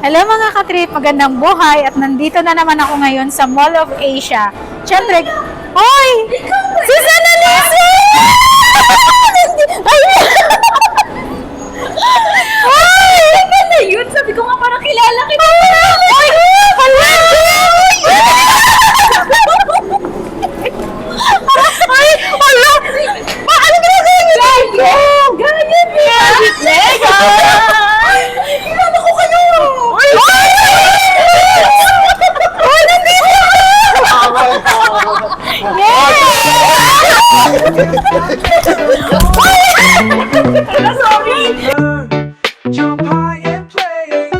Hello mga katrip, magandang buhay at nandito na naman ako ngayon sa Mall of Asia. Siyempre, oy! Si Sana Lisa! Ay! Ay! Ano na yun? Sabi ko nga parang kilala kita. Ay! Hala! Ay! Hala! Paano ginagawa niyo? Lego! Ganyan yan! Lego! Kilala ko kayo! Ay! Ay! Nandito! Sorry! Jump high and play.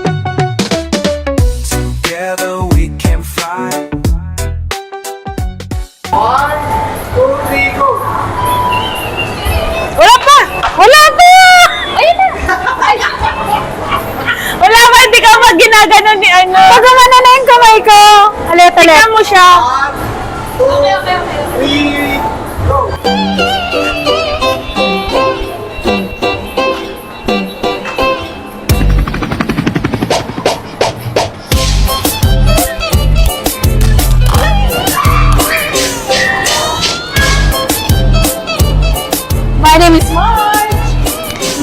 Together we can fly. 1, 2, 3, go. Wala pa! Wala pa! Ayun na! Wala pa, hindi ka mag ginaganon ni ano. Pagumana na yung kamay ko. Alit. Tignan mo siya. 1, 2, 3, go. My name is Marge.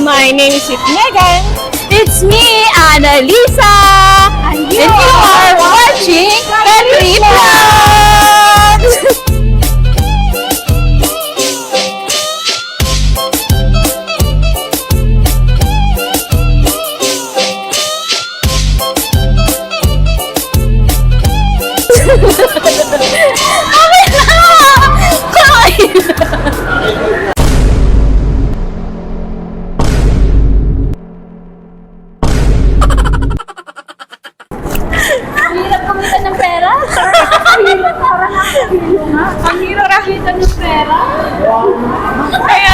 My name is Megan. It's me, Annalisa. And you are watching Petri Vlogs. Hirap kumita ng pera? Hirap parang nakahilo nga. Ang hirap kumita ng pera? Kaya...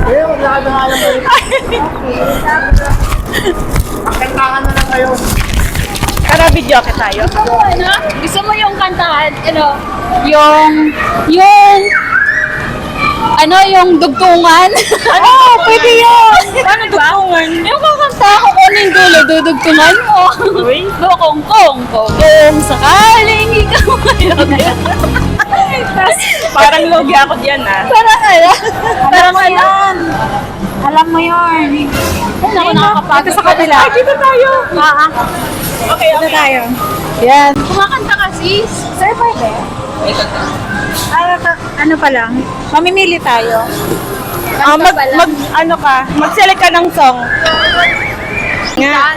Kaya maglakad na nga lang kayo. Makantahan na lang kayo. Tara, video ka tayo. Gusto mo yung kantahan, yung dugtungan? Ano? Pwede yun! Paano dugtungan? Yung kakanta ako kung ano yung dulo, dudugtungan mo. Uy? Kung sakaling ikaw ngayon. Parang logi ako dyan ah. Parang ano? Parang yan. Alam mo yun. Ay, naku, nakakapagod. Dito sa kabila. Ay, dito tayo. Okay. Dito tayo. Yan. Kumakanta ka, sis. Sir, pwede? Ano pa lang? Mamimili tayo. Mag-select ka ng song.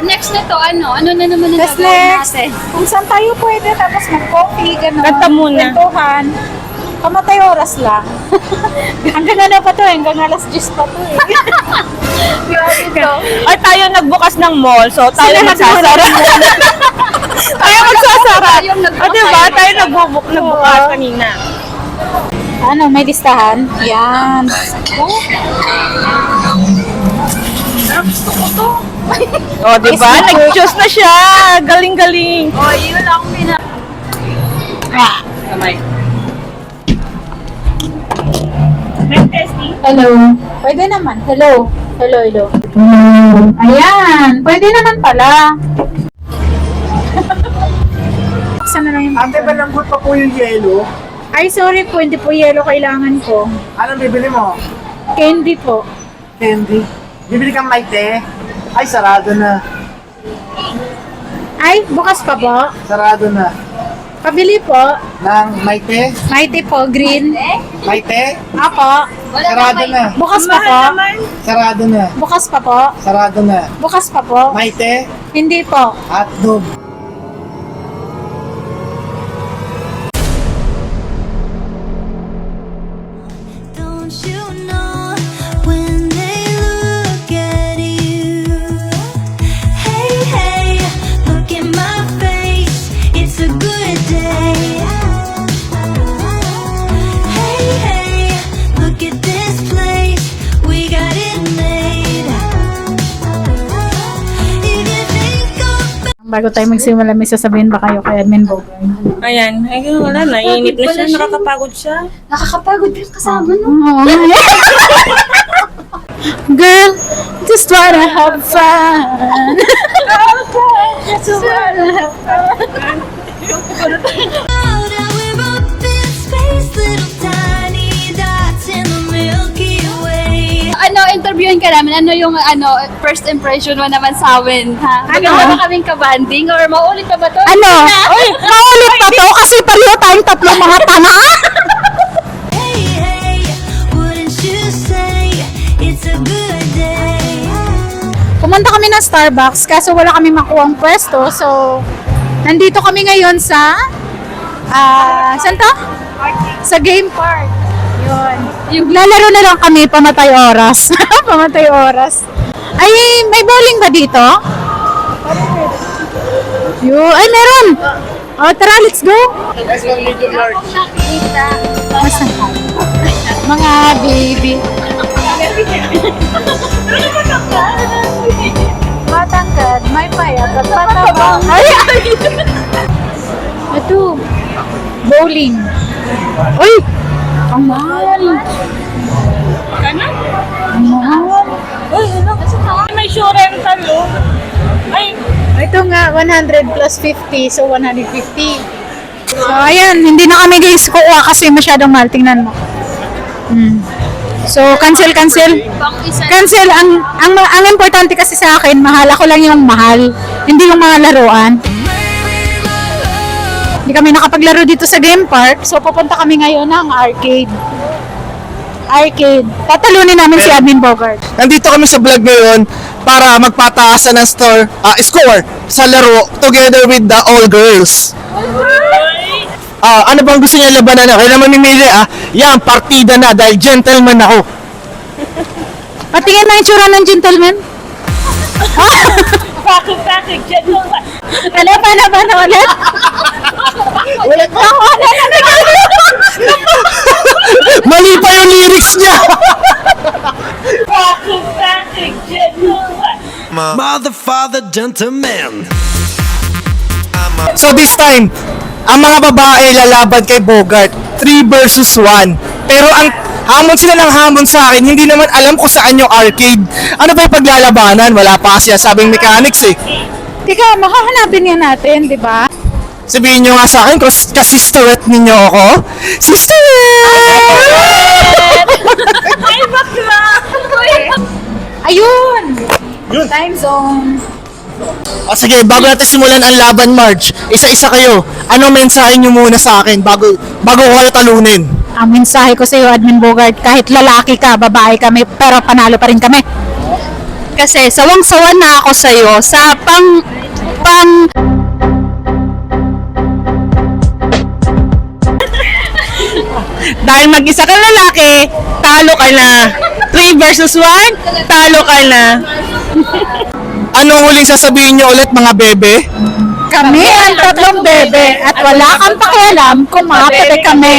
Next na to, ano na naman ang Tapos gagawin next, natin? kung saan tayo pwede, tapos mag-coffee, gano'n. Kanta muna. Kwentuhan. Kamatay oras lang. Hanggang ano pa to, hanggang alas 10 pa to eh. Grabe to. Ay, tayo nagbukas ng mall, so tayo Sila magsasara. Tayo magsasara. Tayong nagbukas O diba, tayo. tayo nagbukas kanina. Ano, may listahan? Yan. Gusto ko to. O diba, nag-choose na siya. Galing-galing. Oh, yun lang pina... Hello. Pwede naman. Hello. Hello. Ayan. Pwede naman pala. Saan na lang yung... Ate, malambot pa po yung yelo. Ay, sorry po. Hindi po yellow kailangan ko. Anong bibili mo? Candy po. Candy. Bibili kang maite? Ay, sarado na. Ay, bukas pa po. Sarado na. Pabili po. Ng maite? Mighty po. Green. Maite? Apo. Sarado na. Bukas pa po. Sarado na. Bukas pa po. Sarado na. Bukas pa po. Maite? Hindi po. Hotdog. Don't you know when they look at you? Hey, hey, look at my face. It's a good day. Hey, hey, look at this place. We got it made. If you think of Bago tayo magsimula, may sasabihin ba kayo kay Admin Bogart? Ayan. Ay, wala. Naiinip na siya. Nakakapagod siya. Nakakapagod yung kasama, no? Oo. Girl, just wanna have fun. Just wanna have fun. Now that we're up in space, little tiny dots in the Milky Way. Ano, interviewin ka namin. Ano yung first impression mo naman sa amin, ha? Maganda ba kaming kabanding? Or maulit pa ba to? Ano? Uy, maulit pa to kasi pareho tayong tatlong mga tanga. Hey, hey, wouldn't you say it's a good day? Pumunta kami ng Starbucks kaso wala kami makuhang pwesto. So, nandito kami ngayon sa saan to? Sa game park. Yun. Lalaro na lang kami pamatay oras. Pamatay oras. Ay, may bowling ba dito? Ay, meron. Oh, tara, let's go. Guys, mga medium large. Masa? Mga baby. Matangkad, may payat at matabang. Ay! Ito. Bowling. Uy! Ang mahal. Ang mahal. Uy, ano? May sure rental, oh. Ay, Ito nga, 100 plus 50. So, 150. So, ayan. Hindi na kami guys kuha kasi masyadong mahal. Tingnan mo. So, cancel. Pang isa. Cancel. Ang importante kasi sa akin, mahal. Ako lang yung mahal. Hindi yung mga laruan. Hindi kami nakapaglaro dito sa game park. So, pupunta kami ngayon ng arcade. Tatalunin namin si Admin Bogart. Nandito kami sa vlog ngayon para magpataasan ng score sa laro together with the all girls. Ano bang gusto niya labanan? Kaya naman mamimili Yan, partida na dahil gentleman ako. Patingin na yung tsura ng gentleman. package, gentleman. Ano pa ulit? Ulit pa. Mali pa yung lyrics niya. Package, gentleman. Mother, father, gentleman. So this time, ang mga babae lalaban kay Bogart 3 versus 1. Pero ang hamon sila ng hamon sa akin, hindi naman alam kung saan yung arcade. Ano ba yung paglalabanan? Wala pa kasi sabing mechanics eh. Teka, makahanapin yan natin, di ba? Sabihin nyo nga sa akin, ka-sisterette ninyo ako. Sisterette! Ay, bakla. Ayun! Yun. Time zone. O sige, bago natin simulan ang laban, Marge, isa-isa kayo. Ano mensahe nyo muna sa akin bago ko kayo talunin? Ang mensahe ko sa iyo, Admin Bogart, kahit lalaki ka, babae kami, pero panalo pa rin kami. Kasi sawang-sawa na ako sa'yo sa pang Dahil mag-isa kang lalaki, talo ka na. 3 versus 1, talo ka na. Anong huling sasabihin nyo ulit, mga bebe? Kami ang tatlong bebe at wala kang pakialam kung mga bebe kami.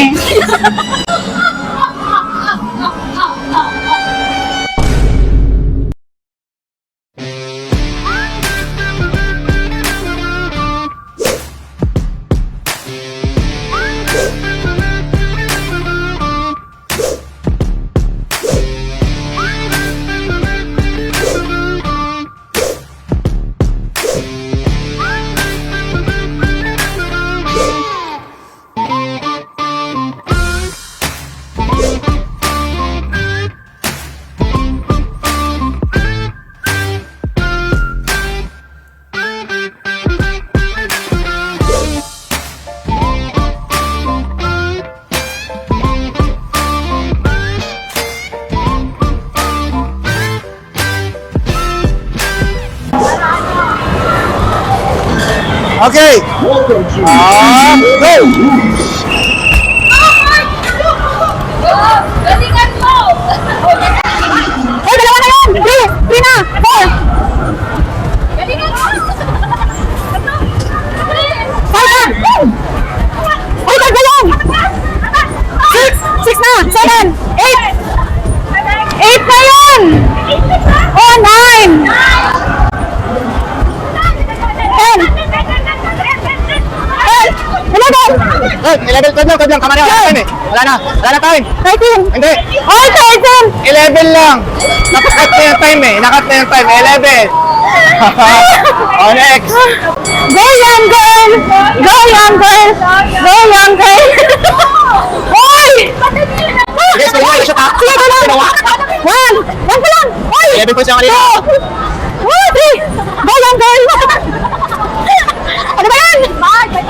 Okay. Go! galingan mo! Ay, dalawa na yan! Three na! Four! Galingan mo! Five na! Ay, dalawa! Six na! Seven! Eight! Eight na yun! Oh, nine! 10! 11! Good, 11, 12 lang, kamari, wala na time eh. Wala na time. 13. Hindi. Oh, 13. 11 lang. Nakat na yung time eh. 11. Oh, next. Go young girl! Go young girl! Go young girl! Hoy! Guys, kaya siya ka. Sige ka lang! One pa lang! Hoy! 11 points yung kanina. 2! 3! Go young girl! Ano ba yan? 5!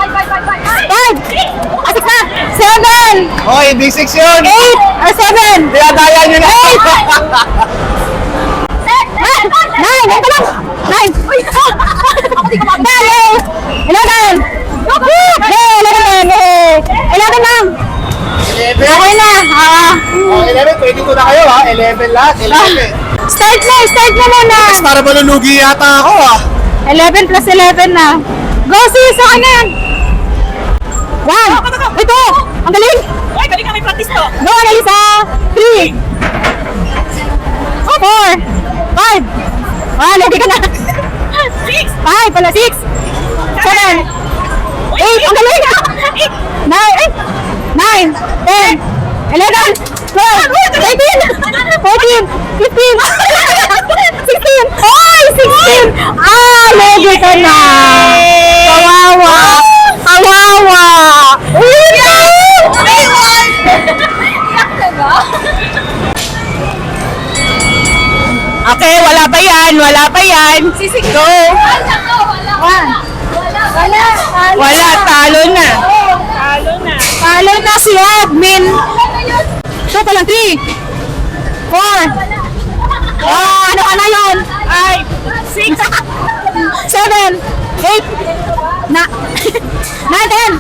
6 na! 7! Oh, hindi 6 yun. 8! Or 7! Dinadaya nyo na. 9! Ito lang! 9! Uy! 11! 11 lang! 11. Okay na! Oh, 11. Pwede ko na kayo ha. 11 lahat. 11. Start na muna! Para malulugi yata ako ah. 11 plus 11 na. Go sis! Sa kanan! 1! Ito! Ang galing! Uy, galing kami practice to. Go, Annalisa! 3! 4! 5! Ready ka na! 5 pala, 6! 7! 8! Ang galing! 9! 10! 11! 12! 13! 14! 15! 16! Hoy! 16! Ready ka na! Kawawa! Kawawa! Okay, wala pa yan. Go. Wala, talo na. Talo na si admin. Ito pa lang, 3, 4. Ano ka na yun? 6, 7, 8, 9, 10.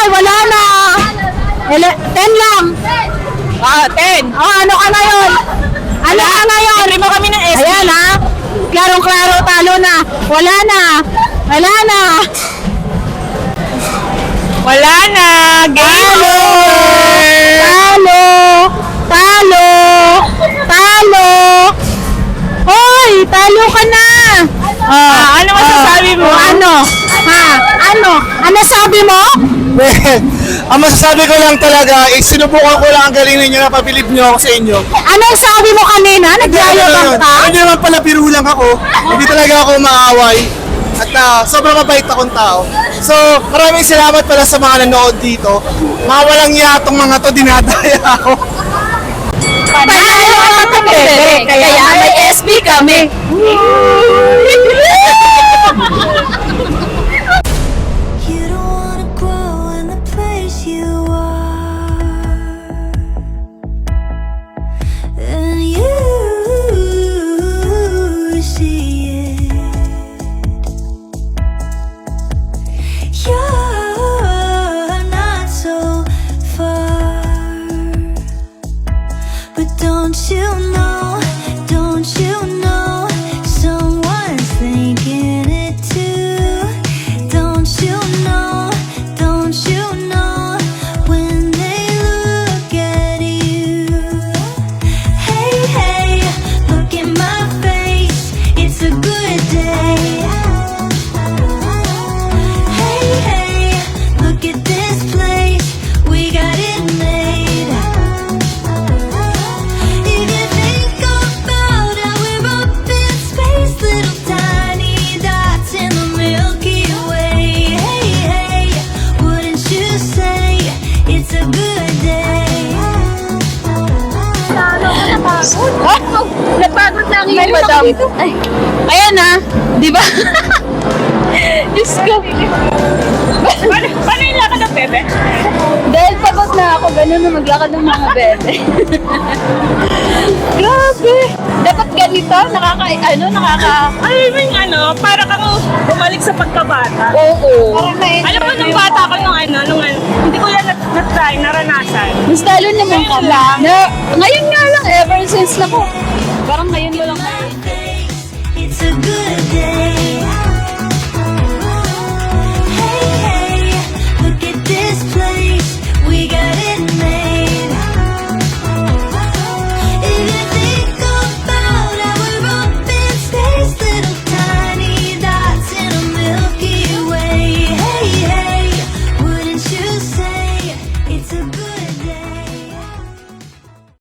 Wala na. 10 lang. 10. Ano ka na yun? Ano ka na yun? Libre mo kami ng SB. Ayan ha. Klarong-klaro, talo na. Wala na. Wala na. Game over. Talo! Hoy, talo ka na! Ano masasabi mo? Ano sabi mo? Ang masasabi ko lang talaga is sinubukan ko lang ang galing ninyo na pabilib nyo ako sa inyo. Anong sabi mo kanina? Nagyayabang ka? Hindi naman pala biro lang ako. Hindi talaga ako maaway. At sobrang mabait akong tao. So, maraming salamat pala sa mga nanood dito. Mga walang yatong mga to, dinadaya ako. Panalo ka kami, kaya may SB kami. You don't wanna grow in the place you are, and you see it. You're not so far, but don't you know, someone's thinking it too. Don't you know, when they look at you. Hey, hey, look at my face, it's a good day. Hey, hey, look at this place, we got it made. If you think about how we're up in space, little tiny dots in the Milky Way. Hey, hey, wouldn't you say it's a good day? Napagod na ang iyong madam. Ay, ayan na. Di ba? Diyos ko. Paano yung lakad ng bebe? Dahil pagod na ako, ganun na maglakad ng mga bebe. Grabe. Dapat ganito, nakaka... Para kang bumalik sa pagkabata. Oo. Alam mo, nung bata ko hindi ko yan na-try, naranasan. Mas lalo naman kami. Ngayon nga lang, ever since na po. Parang ngayon ko lang.